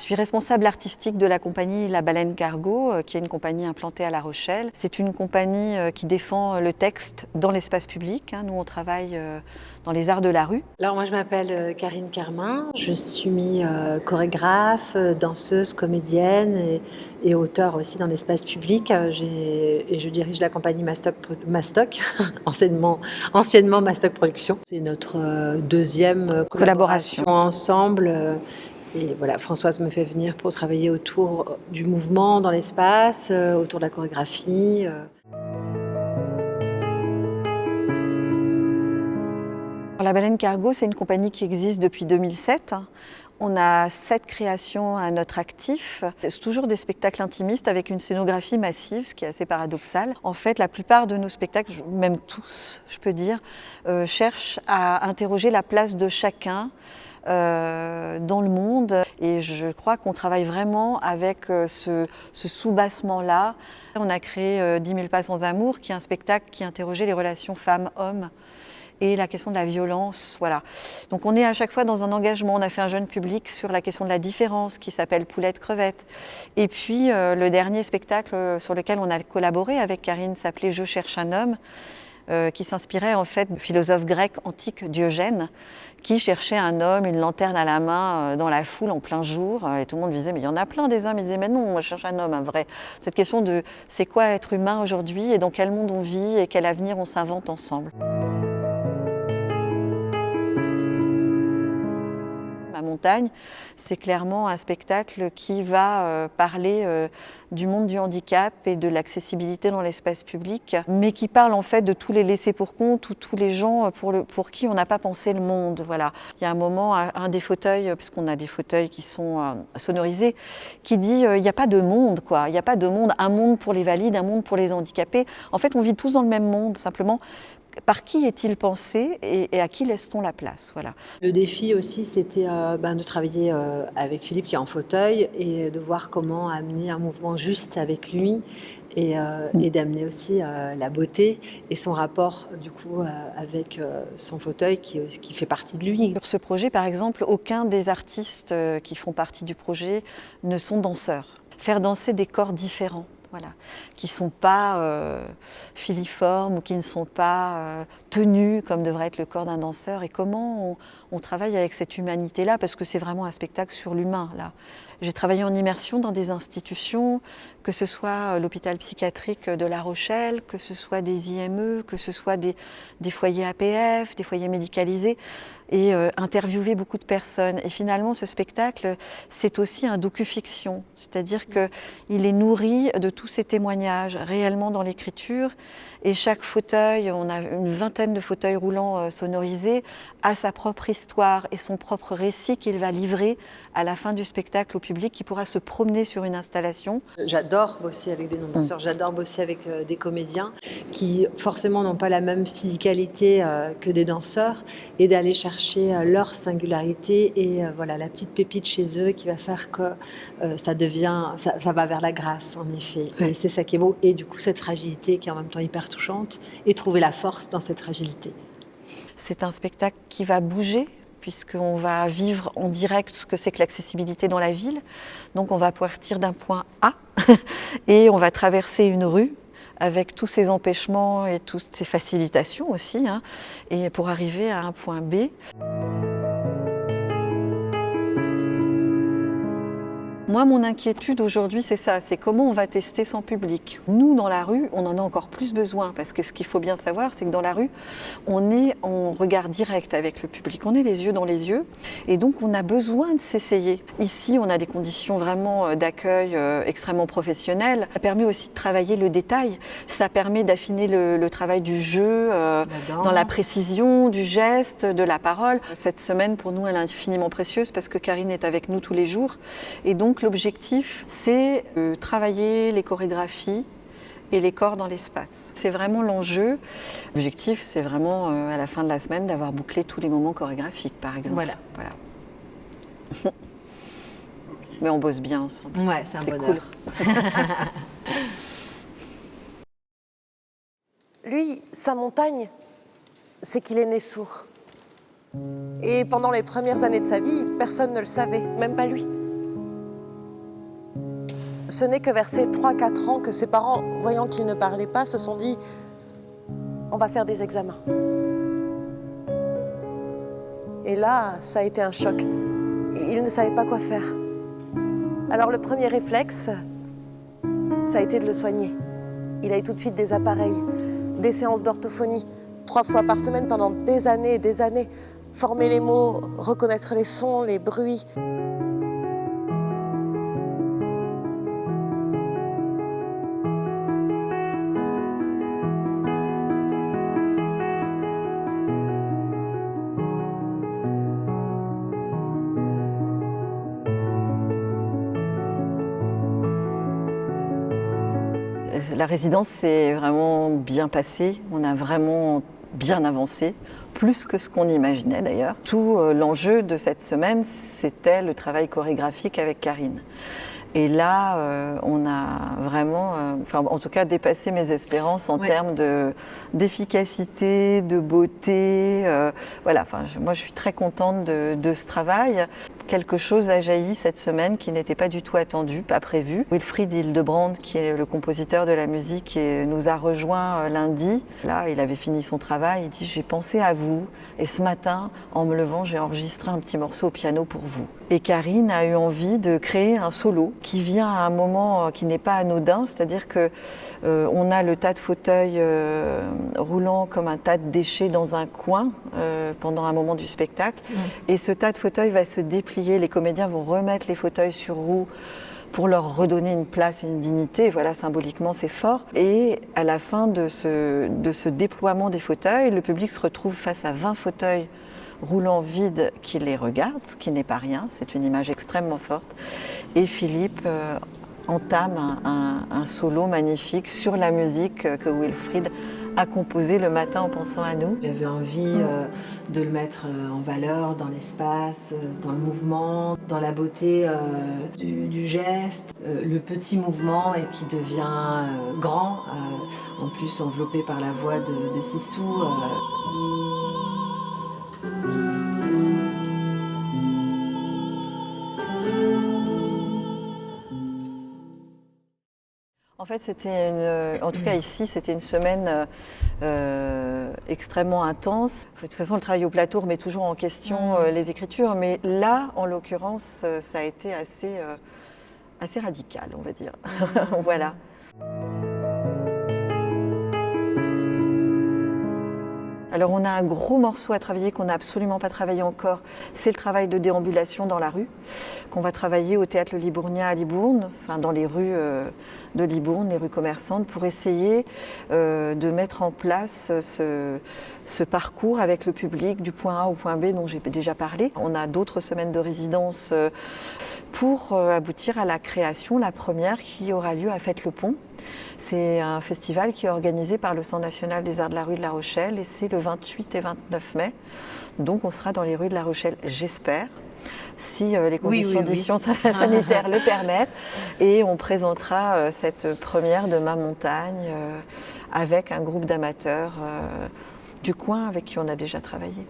suis responsable artistique de la compagnie La Baleine Cargo, qui est une compagnie implantée à La Rochelle. C'est une compagnie qui défend le texte dans l'espace public. Nous, on travaille dans les arts de la rue. Alors moi, je m'appelle Karine Carmin. Je suis chorégraphe, danseuse, comédienne et auteure aussi dans l'espace public. Et je dirige la compagnie Mastoc, anciennement Mastoc Productions. C'est notre deuxième collaboration ensemble. Et voilà, Françoise me fait venir pour travailler autour du mouvement dans l'espace, autour de la chorégraphie. La Baleine Cargo, c'est une compagnie qui existe depuis 2007. On a 7 créations à notre actif. C'est toujours des spectacles intimistes avec une scénographie massive, ce qui est assez paradoxal. En fait, la plupart de nos spectacles, même tous, je peux dire, cherchent à interroger la place de chacun dans le monde. Et je crois qu'on travaille vraiment avec ce soubassement-là. On a créé 10 000 pas sans amour, qui est un spectacle qui interrogeait les relations femmes-hommes et la question de la violence, voilà. Donc on est à chaque fois dans un engagement. On a fait un jeune public sur la question de la différence qui s'appelle Poulette Crevette. Et puis le dernier spectacle sur lequel on a collaboré avec Karine s'appelait Je cherche un homme, qui s'inspirait en fait du philosophe grec antique Diogène, qui cherchait un homme, une lanterne à la main dans la foule en plein jour. Et tout le monde disait mais il y en a plein des hommes. Il disait mais non, moi je cherche un homme, un vrai. Cette question de c'est quoi être humain aujourd'hui et dans quel monde on vit et quel avenir on s'invente ensemble. Ma montagne, c'est clairement un spectacle qui va parler du monde du handicap et de l'accessibilité dans l'espace public, mais qui parle en fait de tous les laissés pour compte ou tous les gens pour qui on n'a pas pensé le monde. Voilà. Il y a un moment, un des fauteuils, puisqu'on a des fauteuils qui sont sonorisés, qui dit il n'y a pas de monde, quoi. Il n'y a pas de monde, un monde pour les valides, un monde pour les handicapés. En fait, on vit tous dans le même monde, simplement. Par qui est-il pensé et à qui laisse-t-on la place, voilà. Le défi aussi, c'était de travailler avec Philippe qui est en fauteuil et de voir comment amener un mouvement juste avec lui et d'amener aussi la beauté et son rapport du coup avec son fauteuil qui fait partie de lui. Sur ce projet, par exemple, aucun des artistes qui font partie du projet ne sont danseurs. Faire danser des corps différents. Voilà, qui ne sont pas filiformes ou qui ne sont pas tenus comme devrait être le corps d'un danseur. Et comment on travaille avec cette humanité-là, parce que c'est vraiment un spectacle sur l'humain, là. J'ai travaillé en immersion dans des institutions, que ce soit l'hôpital psychiatrique de La Rochelle, que ce soit des IME, que ce soit des foyers APF, des foyers médicalisés, et interviewer beaucoup de personnes. Et finalement, ce spectacle, c'est aussi un docu-fiction, c'est-à-dire qu'il est nourri de tous ces témoignages réellement dans l'écriture. Et chaque fauteuil, on a une vingtaine de fauteuils roulants sonorisés, a sa propre histoire et son propre récit qu'il va livrer à la fin du spectacle au public qui pourra se promener sur une installation. J'adore bosser avec des non-danseurs, j'adore bosser avec des comédiens qui forcément n'ont pas la même physicalité que des danseurs et d'aller chercher leur singularité et voilà, la petite pépite chez eux qui va faire que ça va vers la grâce en effet. Ouais. Et c'est ça qui est beau et du coup cette fragilité qui est en même temps hyper touchante et trouver la force dans cette fragilité. C'est un spectacle qui va bouger puisqu'on va vivre en direct ce que c'est que l'accessibilité dans la ville. Donc on va partir d'un point A et on va traverser une rue avec tous ces empêchements et toutes ces facilitations aussi, et pour arriver à un point B. Moi, mon inquiétude aujourd'hui, c'est ça, c'est comment on va tester son public. Nous, dans la rue, on en a encore plus besoin, parce que ce qu'il faut bien savoir, c'est que dans la rue, on est en regard direct avec le public, on est les yeux dans les yeux, et donc on a besoin de s'essayer. Ici, on a des conditions vraiment d'accueil extrêmement professionnelles. Ça permet aussi de travailler le détail, ça permet d'affiner le travail du jeu, dans la précision, du geste, de la parole. Cette semaine, pour nous, elle est infiniment précieuse, parce que Karine est avec nous tous les jours, et donc l'objectif, c'est de travailler les chorégraphies et les corps dans l'espace. C'est vraiment l'enjeu. L'objectif, c'est vraiment à la fin de la semaine d'avoir bouclé tous les moments chorégraphiques, par exemple. Voilà. Mais on bosse bien ensemble. Ouais, c'est cool. Lui, sa montagne, c'est qu'il est né sourd. Et pendant les premières années de sa vie, personne ne le savait, même pas lui. Ce n'est que vers ses 3-4 ans que ses parents, voyant qu'il ne parlait pas, se sont dit « on va faire des examens ». Et là, ça a été un choc. Il ne savait pas quoi faire. Alors le premier réflexe, ça a été de le soigner. Il a eu tout de suite des appareils, des séances d'orthophonie, 3 fois par semaine pendant des années et des années. Former les mots, reconnaître les sons, les bruits. La résidence s'est vraiment bien passée, on a vraiment bien avancé, plus que ce qu'on imaginait d'ailleurs. Tout l'enjeu de cette semaine, c'était le travail chorégraphique avec Karine. Et là, on a vraiment, en tout cas, dépassé mes espérances en termes d'efficacité, de beauté. Voilà, moi, je suis très contente de ce travail. Quelque chose a jailli cette semaine qui n'était pas du tout attendu, pas prévu. Wilfried Hildebrand, qui est le compositeur de la musique, nous a rejoint lundi. Là, il avait fini son travail, il dit « j'ai pensé à vous et ce matin, en me levant, j'ai enregistré un petit morceau au piano pour vous ». Et Karine a eu envie de créer un solo qui vient à un moment qui n'est pas anodin, c'est-à-dire que on a le tas de fauteuils roulant comme un tas de déchets dans un coin pendant un moment du spectacle. Et ce tas de fauteuils va se déplier, les comédiens vont remettre les fauteuils sur roues pour leur redonner une place et une dignité. Voilà, symboliquement, c'est fort. Et à la fin de ce déploiement des fauteuils, le public se retrouve face à 20 fauteuils roulants vides qui les regardent, ce qui n'est pas rien, c'est une image extrêmement forte. Et Philippe entame un solo magnifique sur la musique que Wilfried a composé le matin en pensant à nous. J'avais envie de le mettre en valeur dans l'espace, dans le mouvement, dans la beauté du geste, le petit mouvement et qui devient grand, en plus enveloppé par la voix de Sissou. En fait, en tout cas ici, c'était une semaine extrêmement intense. De toute façon, le travail au plateau remet toujours en question les écritures, mais là, en l'occurrence, ça a été assez radical, on va dire. Voilà. Alors on a un gros morceau à travailler qu'on n'a absolument pas travaillé encore, c'est le travail de déambulation dans la rue, qu'on va travailler au Théâtre Le Libournien à Libourne, dans les rues de Libourne, les rues commerçantes, pour essayer de mettre en place ce parcours avec le public du point A au point B dont j'ai déjà parlé. On a d'autres semaines de résidence pour aboutir à la création, la première qui aura lieu à Fête-le-Pont. C'est un festival qui est organisé par le Centre national des arts de la rue de La Rochelle et c'est le 28 et 29 mai. Donc on sera dans les rues de La Rochelle, j'espère, si les conditions d'édition sanitaires le permettent. Et on présentera cette première de Ma Montagne avec un groupe d'amateurs du coin avec qui on a déjà travaillé.